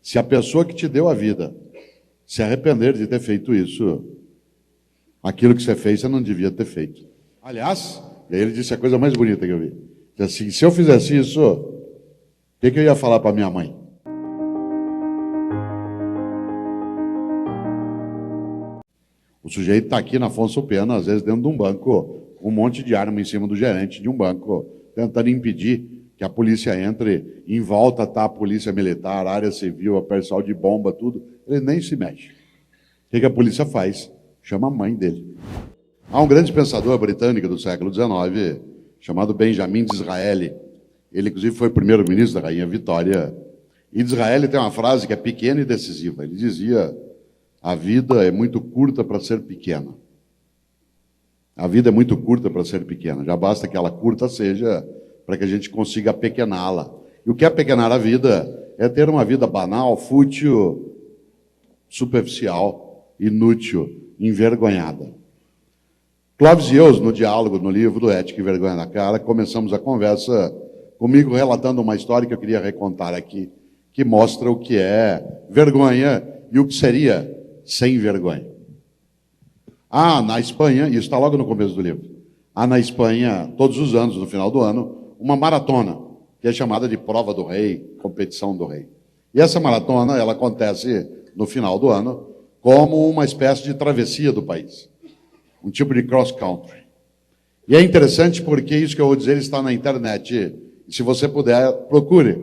Se a pessoa que te deu a vida se arrepender de ter feito isso, aquilo que você fez, você não devia ter feito. Aliás, e aí ele disse a coisa mais bonita que eu vi. Disse assim, se eu fizesse isso, o que eu ia falar para minha mãe? O sujeito está aqui na Afonso Pena, às vezes dentro de um banco, com um monte de arma em cima do gerente de um banco, tentando impedir que a polícia entre. Em volta está a polícia militar, a área civil, a pessoal de bomba, tudo. Ele nem se mexe. O que a polícia faz? Chama a mãe dele. Há um grande pensador britânico do século XIX, chamado Benjamin Disraeli. Ele, inclusive, foi primeiro-ministro da Rainha Vitória. E Disraeli tem uma frase que é pequena e decisiva. Ele dizia: a vida é muito curta para ser pequena. A vida é muito curta para ser pequena. Já basta que ela curta seja para que a gente consiga apequená-la. E o que é apequenar a vida é ter uma vida banal, fútil, superficial, inútil, envergonhada. Clóvis e eu, no diálogo, no livro do Ética e Vergonha na Cara, começamos a conversa comigo relatando uma história que eu queria recontar aqui, que mostra o que é vergonha e o que seria sem vergonha. Há na Espanha, e isso está logo no começo do livro, há na Espanha, todos os anos, no final do ano, uma maratona, que é chamada de Prova do Rei, Competição do Rei. E essa maratona, ela acontece no final do ano, como uma espécie de travessia do país. Um tipo de cross-country. E é interessante porque isso que eu vou dizer está na internet. E se você puder, procure.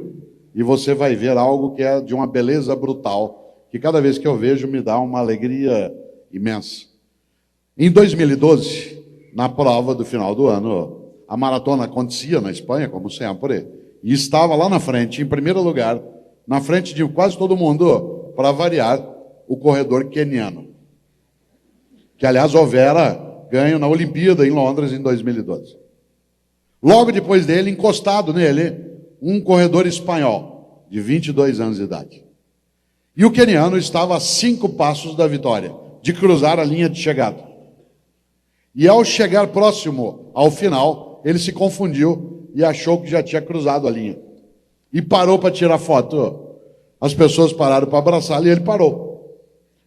E você vai ver algo que é de uma beleza brutal, que cada vez que eu vejo me dá uma alegria imensa. Em 2012, na prova do final do ano, a maratona acontecia na Espanha, como sempre, e estava lá na frente, em primeiro lugar, na frente de quase todo mundo, para variar, o corredor queniano, que, aliás, houvera ganho na Olimpíada em Londres em 2012. Logo depois dele, encostado nele, um corredor espanhol, de 22 anos de idade. E o queniano estava a 5 passos da vitória, de cruzar a linha de chegada. E ao chegar próximo ao final, ele se confundiu e achou que já tinha cruzado a linha. E parou para tirar foto. As pessoas pararam para abraçá-lo e ele parou.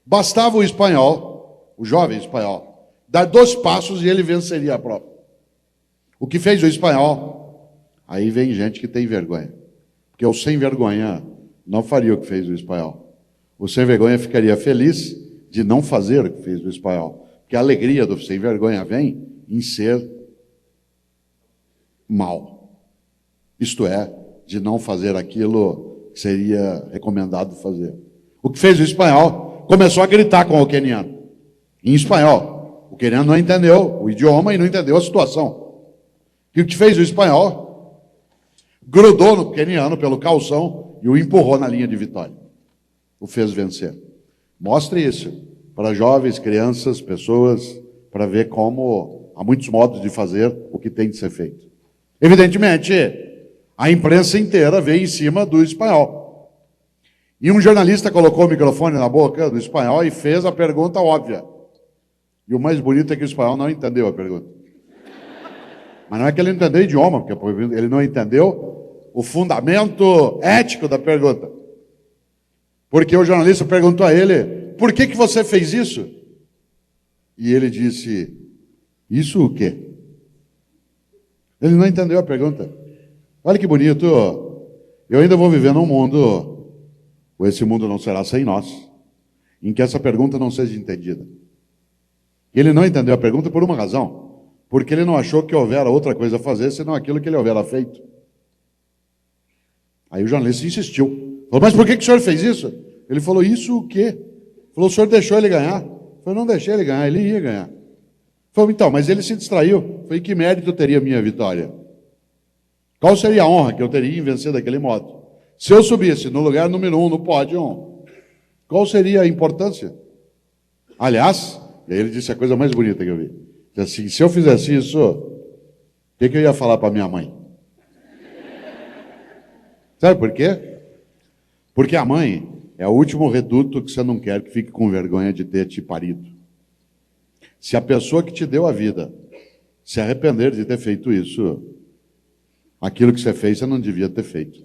Bastava o espanhol, o jovem espanhol, dar 2 passos e ele venceria a prova. O que fez o espanhol? Aí vem gente que tem vergonha. Porque o sem vergonha não faria o que fez o espanhol. O sem vergonha ficaria feliz de não fazer o que fez o espanhol. Porque a alegria do sem vergonha vem em ser mal. Isto é, de não fazer aquilo que seria recomendado fazer. O que fez o espanhol? Começou a gritar com o queniano. Em espanhol. O queniano não entendeu o idioma e não entendeu a situação. E o que fez o espanhol? Grudou no queniano pelo calção e o empurrou na linha de vitória. O fez vencer. Mostre isso para jovens, crianças, pessoas, para ver como há muitos modos de fazer o que tem de ser feito. Evidentemente, a imprensa inteira veio em cima do espanhol. E um jornalista colocou o microfone na boca do espanhol e fez a pergunta óbvia. E o mais bonito é que o espanhol não entendeu a pergunta. Mas não é que ele não entendeu o idioma, porque ele não entendeu o fundamento ético da pergunta. Porque o jornalista perguntou a ele, por que você fez isso? E ele disse, isso o quê? Ele não entendeu a pergunta. Olha que bonito. Eu ainda vou viver num mundo, ou esse mundo não será sem nós, em que essa pergunta não seja entendida. Ele não entendeu a pergunta por uma razão. Porque ele não achou que houvera outra coisa a fazer, senão aquilo que ele houvera feito. Aí o jornalista insistiu. Falou, mas por que o senhor fez isso? Ele falou, isso o quê? Falou, o senhor deixou ele ganhar? Eu não deixei ele ganhar, ele ia ganhar. Falei, então, mas ele se distraiu. Falei, que mérito teria a minha vitória? Qual seria a honra que eu teria em vencer daquele modo? Se eu subisse no lugar número 1 no pódio, qual seria a importância? Aliás, e aí ele disse a coisa mais bonita que eu vi. Disse assim, se eu fizesse isso, o que eu ia falar para minha mãe? Sabe por quê? Porque a mãe é o último reduto que você não quer que fique com vergonha de ter te parido. Se a pessoa que te deu a vida se arrepender de ter feito isso, aquilo que você fez, você não devia ter feito.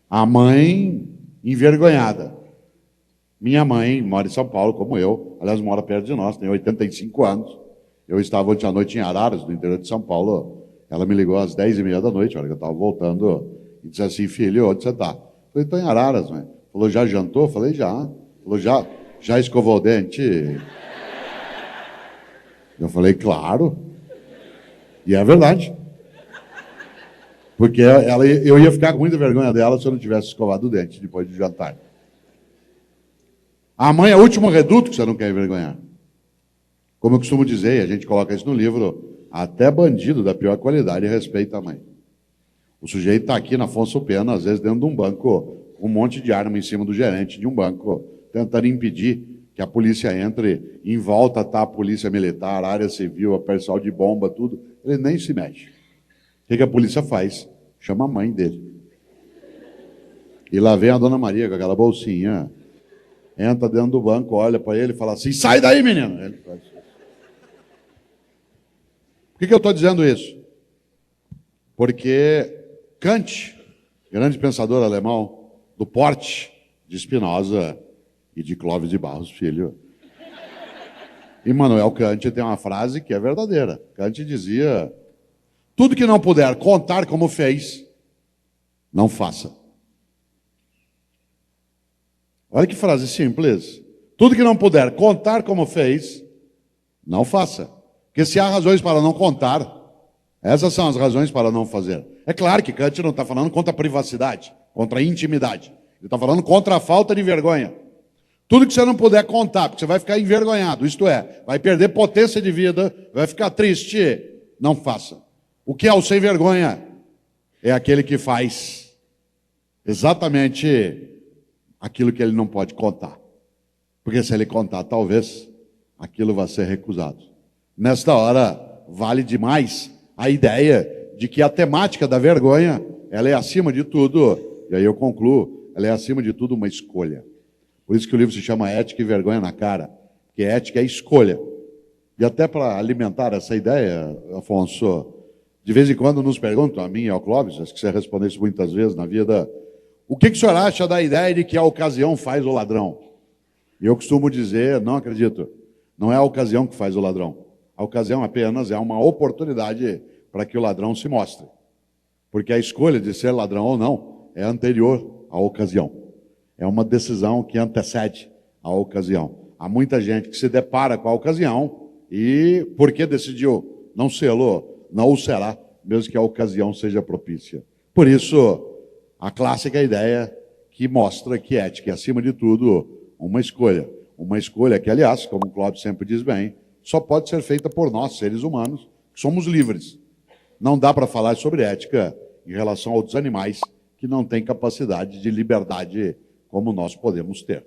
A mãe envergonhada. Minha mãe mora em São Paulo, como eu. Aliás, mora perto de nós, tem 85 anos. Eu estava ontem à noite em Araras, no interior de São Paulo. Ela me ligou às 10h30 da noite, a hora que eu estava voltando, e disse assim: filho, onde você está? Falei: estou em Araras, mãe. Falou: já jantou? Falei: já. Falou: já escovou o dente? Eu falei: claro. E é verdade. Porque eu ia ficar com muita vergonha dela se eu não tivesse escovado o dente depois de jantar. A mãe é o último reduto que você não quer envergonhar. Como eu costumo dizer, e a gente coloca isso no livro, até bandido da pior qualidade respeita a mãe. O sujeito está aqui na Afonso Pena, às vezes dentro de um banco, com um monte de arma em cima do gerente de um banco, tentando impedir que a polícia entre. Em volta está a polícia militar, a área civil, a pessoal de bomba, tudo. Ele nem se mexe. O que a polícia faz? Chama a mãe dele. E lá vem a dona Maria com aquela bolsinha, entra dentro do banco, olha para ele e fala assim: sai daí, menino! Ele faz isso. Por que eu estou dizendo isso? Porque Kant, grande pensador alemão, do porte de Spinoza e de Clóvis de Barros Filho, Immanuel Kant tem uma frase que é verdadeira. Kant dizia: tudo que não puder contar como fez, não faça. Olha que frase simples. Tudo que não puder contar como fez, não faça. Porque se há razões para não contar, essas são as razões para não fazer. É claro que Kant não está falando contra a privacidade, contra a intimidade. Ele está falando contra a falta de vergonha. Tudo que você não puder contar, porque você vai ficar envergonhado, isto é, vai perder potência de vida, vai ficar triste, não faça. O que é o sem vergonha? É aquele que faz exatamente aquilo que ele não pode contar. Porque se ele contar, talvez aquilo vá ser recusado. Nesta hora, vale demais a ideia de que a temática da vergonha, ela é acima de tudo, e aí eu concluo, ela é acima de tudo uma escolha. Por isso que o livro se chama Ética e Vergonha na Cara, que ética é escolha. E até para alimentar essa ideia, Afonso, de vez em quando nos perguntam, a mim e ao Clóvis, acho que você respondeu isso muitas vezes na vida: o que o senhor acha da ideia de que a ocasião faz o ladrão? E eu costumo dizer: não acredito, não é a ocasião que faz o ladrão. A ocasião apenas é uma oportunidade para que o ladrão se mostre. Porque a escolha de ser ladrão ou não é anterior à ocasião. É uma decisão que antecede a ocasião. Há muita gente que se depara com a ocasião e, porque decidiu não sê-lo, não o será, mesmo que a ocasião seja propícia. Por isso, a clássica ideia que mostra que ética é, acima de tudo, uma escolha. Uma escolha que, aliás, como o Clóvis sempre diz bem, só pode ser feita por nós, seres humanos, que somos livres. Não dá para falar sobre ética em relação a outros animais que não têm capacidade de liberdade como nós podemos ter.